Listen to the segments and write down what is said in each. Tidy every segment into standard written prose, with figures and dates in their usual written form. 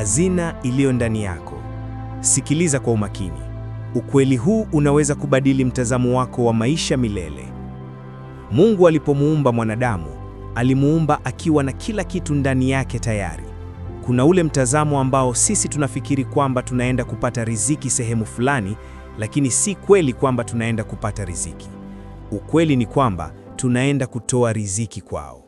hazina iliyo ndani yako. Sikiliza kwa umakini. Ukweli huu unaweza kubadili mtazamo wako wa maisha milele. Mungu alipomuumba mwanadamu, alimuumba akiwa na kila kitu ndani yake tayari. Kuna ule mtazamo ambao sisi tunafikiri kwamba tunaenda kupata riziki sehemu fulani, lakini si kweli kwamba tunaenda kupata riziki. Ukweli ni kwamba tunaenda kutoa riziki kwao.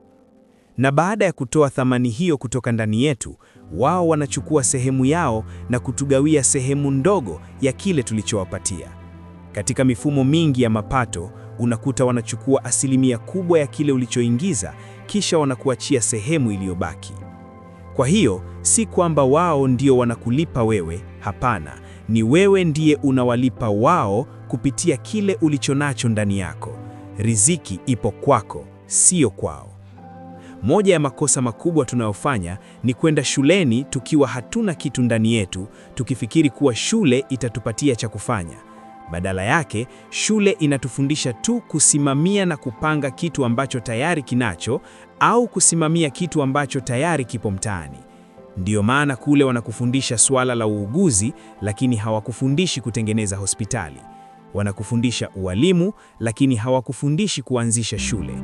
Na baada ya kutoa thamani hiyo kutoka ndani yetu, wao wanachukua sehemu yao na kutugawia sehemu ndogo ya kile tulichowapatia. Katika mifumo mingi ya mapato, unakuta wanachukua asilimia kubwa ya kile ulichoingiza, kisha wanakuachia sehemu iliyobaki. Kwa hiyo, si kwamba wao ndio wanakulipa wewe, hapana. Ni wewe ndiye unawalipa wao kupitia kile ulichonacho ndani yako. Riziki ipo kwako, sio kwao. Moja ya makosa makubwa tunayofanya ni kwenda shuleni tukiwa hatuna kitu ndani yetu, tukifikiri kuwa shule itatupatia cha kufanya. Badala yake, shule inatufundisha tu kusimamia na kupanga kitu ambacho tayari kinacho, au kusimamia kitu ambacho tayari kipo mtaani. Ndiyo maana kule wanakufundisha swala la uuguzi, lakini hawakufundishi kutengeneza hospitali. Wanakufundisha ualimu, lakini hawakufundishi kuanzisha shule.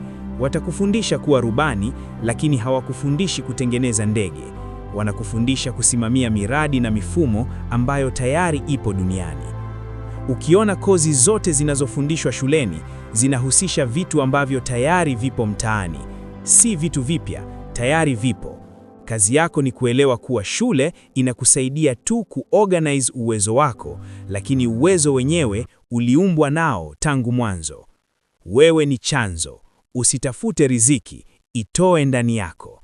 Watakufundisha kuwa rubani, lakini hawakufundishi kutengeneza ndege. Wanakufundisha kusimamia miradi na mifumo ambayo tayari ipo duniani. Ukiona kozi zote zinazofundishwa shuleni, zinahusisha vitu ambavyo tayari vipo mtaani. Si vitu vipya, tayari vipo. Kazi yako ni kuelewa kuwa shule inakusaidia tu kuorganize uwezo wako, lakini uwezo wenyewe uliumbwa nao tangu mwanzo. Wewe ni chanzo. Usitafute riziki, itoe ndani yako.